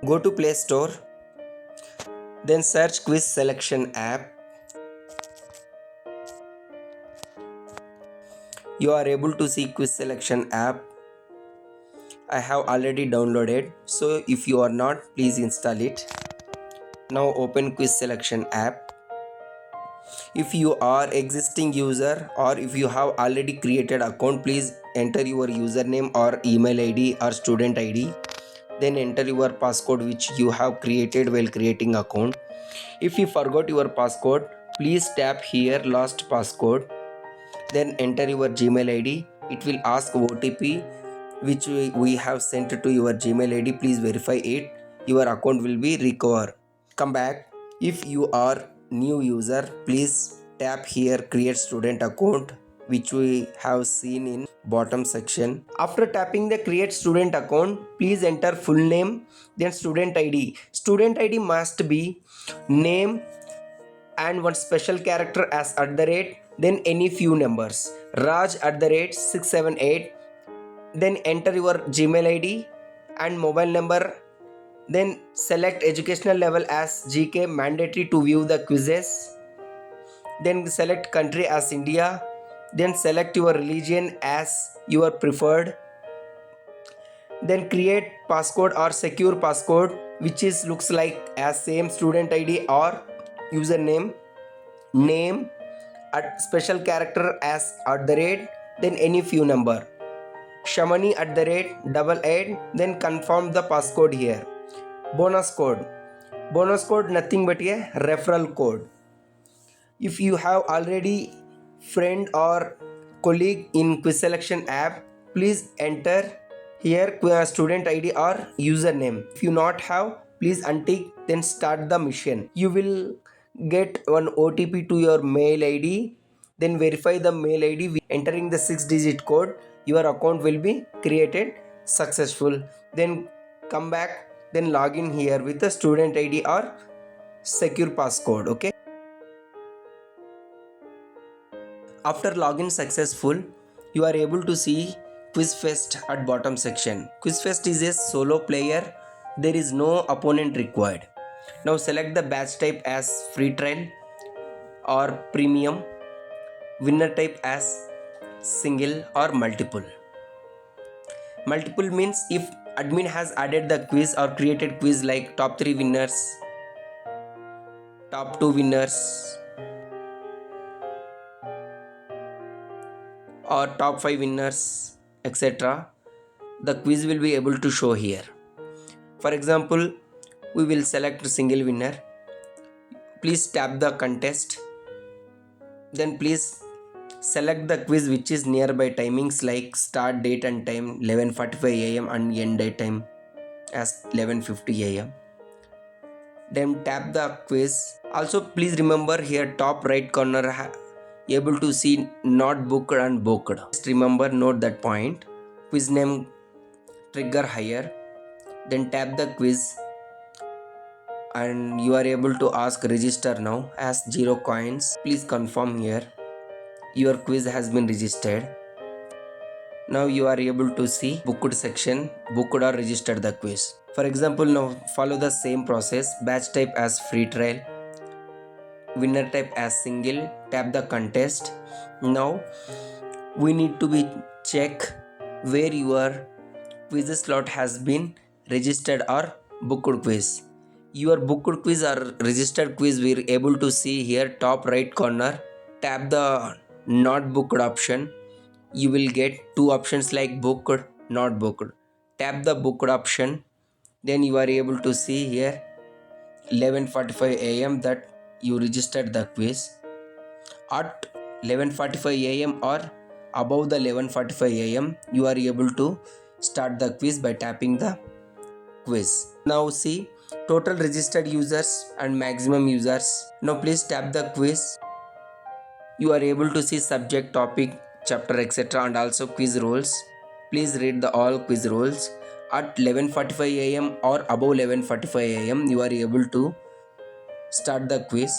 Go to Play Store, then search Quiz Selection app. You are able to see Quiz Selection app. I have already downloaded, so if you are not, please install it. Now open Quiz Selection app. If you are existing user or if you have already created account, please enter your username or email ID or student ID. Then enter your passcode which you have created while creating account. If you forgot your passcode, please tap here lost passcode. Then enter your Gmail ID. It will ask OTP which we have sent to your Gmail ID. Please verify it. Your account will be recovered. Come back. If you are new user, please tap here create student account which we have seen in bottom section. After tapping the create student account, please enter full name, then student ID. Student ID must be name and one special character as @ then any few numbers. Raj @678. Then enter your Gmail ID and mobile number. Then select educational level as GK mandatory to view the quizzes. Then select country as India. Then select your religion as your preferred. Then create passcode or secure passcode which is looks like as same student ID or username, name at special character as @ then any few number. Shamani @88, then confirm the passcode here. Bonus code nothing but a referral code. If you have already friend or colleague in Quiz Selection app, please enter here student ID or username. If you not have, please untick, then start the mission. You will get one OTP to your mail ID. Then verify the mail ID entering the 6-digit code. Your account will be created successful. Then come back, then log in here with the student ID or secure passcode. Okay. After login successful, you are able to see QuizFest at bottom section. QuizFest is a solo player. There is no opponent required. Now select the batch type as free trial or premium. Winner type as single or multiple. Multiple means if admin has added the quiz or created quiz like top 3 winners, top 2 winners or top 5 winners, etc., the quiz will be able to show here. For example, we will select single winner. Please tap the contest. Then please select the quiz which is nearby timings like start date and time 11:45 am and end date time as 11:50 am. Then tap the quiz. Also please remember here top right corner able to see not booked and booked. Just remember, note that point. Quiz name trigger higher. Then tap the quiz and you are able to ask register now as 0 coins. Please confirm here. Your quiz has been registered. Now you are able to see booked section, booked or registered the quiz. For example, now follow the same process. Batch type as free trial, winner type as single, tap the contest. Now we need to be check where your quiz slot has been registered or booked quiz. Your booked quiz or registered quiz we are able to see here top right corner. Tap the not booked option. You will get two options like booked, not booked. Tap the booked option. Then you are able to see here 11:45 am that you registered the quiz. At 11:45 am or above the 11:45 am you are able to start the quiz by tapping the quiz. Now see total registered users and maximum users. Now please tap the quiz. You are able to see subject, topic, chapter, etc. and also quiz roles. Please read the all quiz roles. At 11:45 am or above 11:45 am you are able to start the quiz.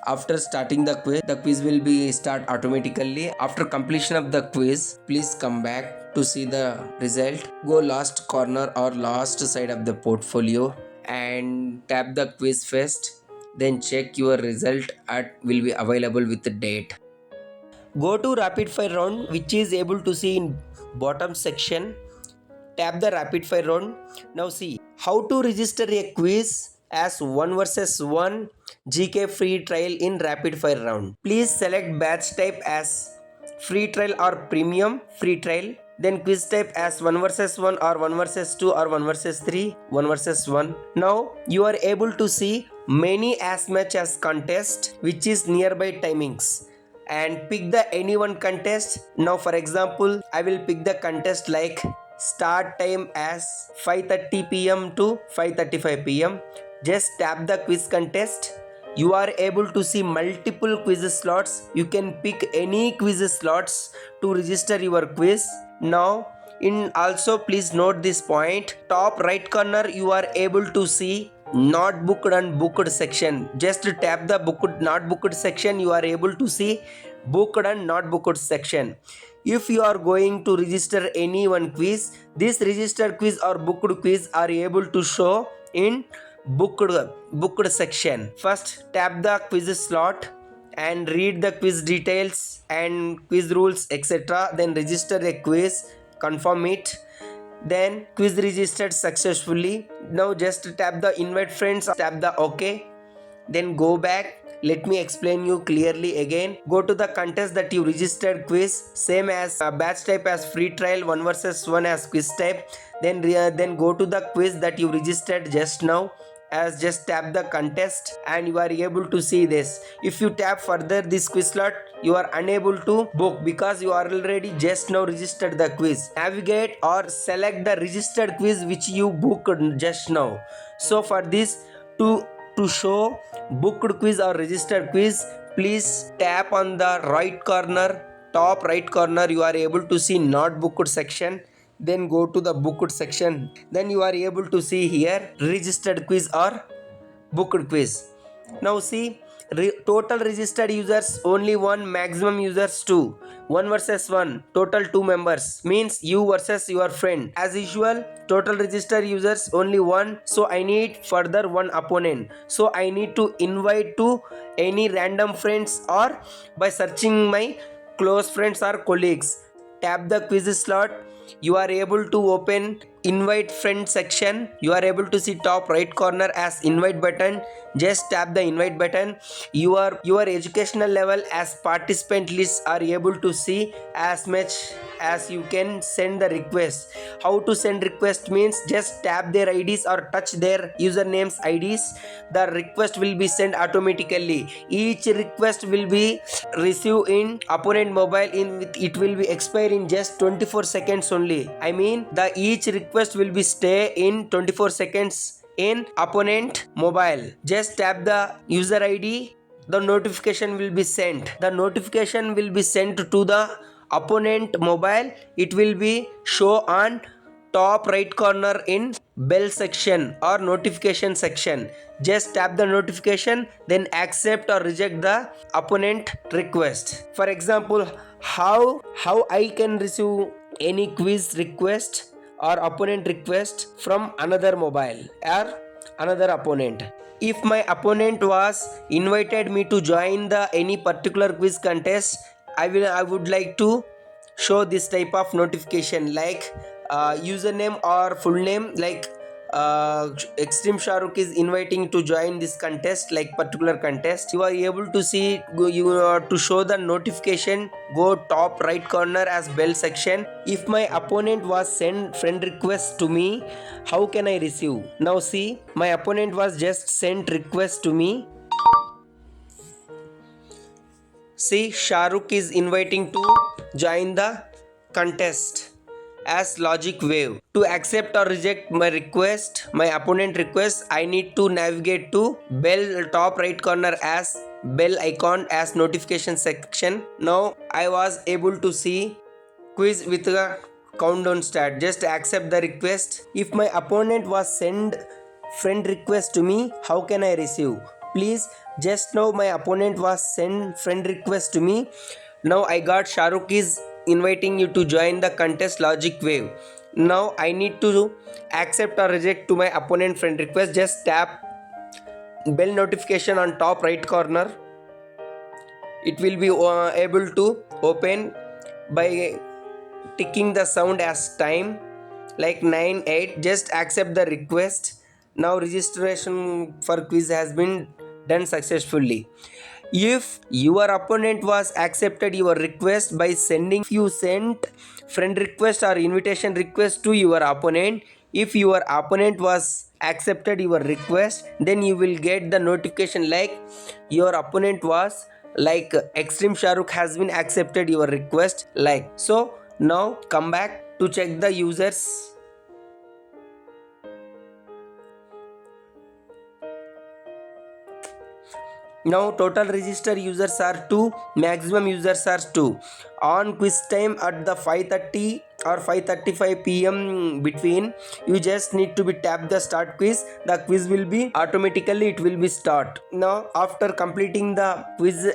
After starting the quiz will be start automatically. After completion of the quiz, please come back. to see the result, go last corner or last side of the portfolio and tap the quiz first. Then check your result at will be available with the date. Go to rapid fire round, which is able to see in bottom section. Tap the rapid fire round. Now see how to register a quiz as 1 versus 1 GK free trial in rapid fire round. Please select batch type as free trial or premium free trial. Then quiz type as 1 versus 1 or 1 versus 2 or 1 versus 3, 1 versus 1. Now you are able to see many as much as contest which is nearby timings and pick the any one contest. Now for example, I will pick the contest like start time as 5:30 p.m. to 5:35 p.m. Just tap the quiz contest. You are able to see multiple quiz slots. You can pick any quiz slots to register your quiz. Now in also please note this point, top right corner you are able to see not booked and booked section. Just tap the booked not booked section, you are able to see booked and not booked section. If you are going to register any one quiz, this registered quiz or booked quiz are able to show in booked section. First tap the quiz slot and read the quiz details and quiz rules etc. Then register a quiz, confirm it. Then quiz registered successfully. Now just tap the invite friends, tap the OK. Then go back. Let me explain you clearly again. Go to the contest that you registered quiz, same as batch type as free trial, 1 versus 1 as quiz type. Then go to the quiz that you registered just now, as just tap the contest and you are able to see this. If you tap further this quiz slot, you are unable to book because you are already just now registered the quiz. Navigate or select the registered quiz which you booked just now. So for this to show booked quiz or registered quiz, please tap on the right corner, top right corner. You are able to see not booked section. Then go to the booked section. Then you are able to see here registered quiz or booked quiz. Now see total registered users only 1, maximum users 2. 1 versus 1, total 2 members, means you versus your friend. As usual, total registered users only 1, so I need further 1 opponent. So I need to invite to any random friends or by searching my close friends or colleagues. Tap the quiz slot. You are able to open invite friend section. You are able to see top right corner as invite button. Just tap the invite button. Your educational level as participant lists are able to see as much as you can send the request. How to send request means just tap their IDs or touch their usernames IDs. The request will be sent automatically. Each request will be received in opponent mobile it will be expire in just 24 seconds only. I mean the each request will be stay in 24 seconds in opponent mobile. Just tap the user ID, the notification will be sent. The notification will be sent to the opponent mobile. It will be show on top right corner in bell section or notification section. Just tap the notification, then accept or reject the opponent request. For example, how I can receive any quiz request or opponent request from another mobile or another opponent. If my opponent was invited me to join the any particular quiz contest, I would like to show this type of notification like username or full name like Extreme Shahrukh is inviting to join this contest, like particular contest. You are able to see to show the notification, go top right corner as bell section. If my opponent was send friend request to me, how can I receive? Now see, my opponent was just sent request to me. See, Shahrukh is inviting to join the contest as logic wave. To accept or reject my request, my opponent request, I need to navigate to bell top right corner as bell icon as notification section. Now I was able to see quiz with a countdown start. Just accept the request. If my opponent was send friend request to me, how can I receive? Please, just now my opponent was send friend request to me. Now I got Shahrukh is inviting you to join the contest Logic Wave. Now I need to accept or reject to my opponent friend request. Just tap bell notification on top right corner. It will be able to open by ticking the sound as time like 9 8. Just accept the request. Now registration for quiz has been done successfully. If your opponent was accepted your request by sending, if you sent friend request or invitation request to your opponent, if your opponent was accepted your request, then you will get the notification like your opponent was like Extreme Shahrukh has been accepted your request like so. Now come back to check the users. Now total registered users are 2, maximum users are 2. On quiz time at the 5:30 or 5:35 p.m. between, you just need to be tap the start quiz. The quiz will be automatically it will be start. Now after completing the quiz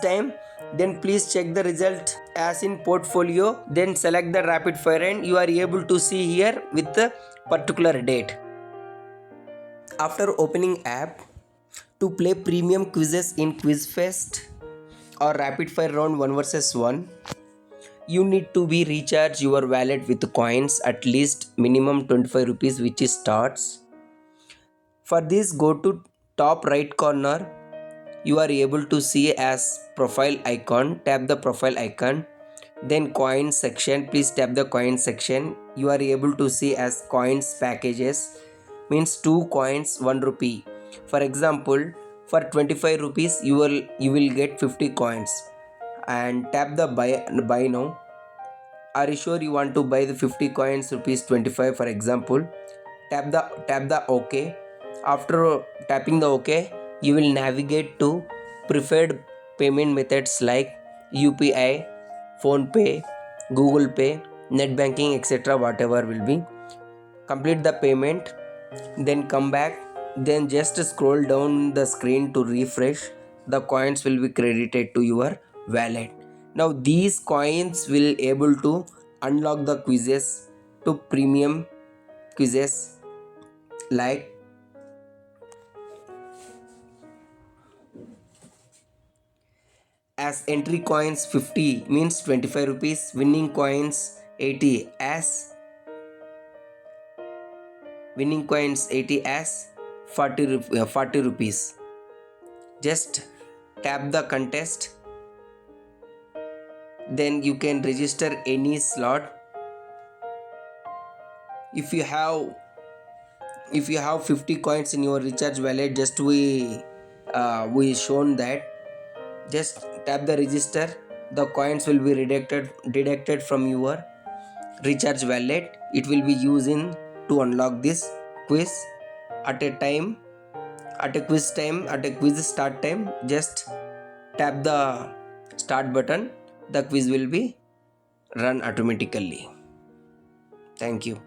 time, then please check the result as in portfolio. Then select the rapid fire and you are able to see here with the particular date. After opening app, to play premium quizzes in QuizFest or Rapid Fire Round 1 vs 1, you need to be recharge your wallet with coins at least minimum 25 rupees which is starts. For this go to top right corner, you are able to see as profile icon, tap the profile icon, then coin section, please tap the coin section. You are able to see as coins packages, means 2 coins 1 rupee. For example, for 25 rupees you will get 50 coins, and tap the buy now. Are you sure you want to buy the 50 coins rupees 25 for example? Tap the OK. After tapping the OK, you will navigate to preferred payment methods like UPI, Phone Pay, Google Pay, net banking, etc. whatever will be. Complete the payment, then come back, then just scroll down the screen to refresh. The coins will be credited to your wallet. Now these coins will able to unlock the quizzes to premium quizzes like as entry coins 50 means 25 rupees, winning coins 80 as 40 rupees. Just tap the contest, then you can register any slot. If you have 50 coins in your recharge wallet, just we shown that, just tap the register. The coins will be deducted from your recharge wallet. It will be using to unlock this quiz at a quiz start time. Just tap the start button, the quiz will be run automatically. Thank you.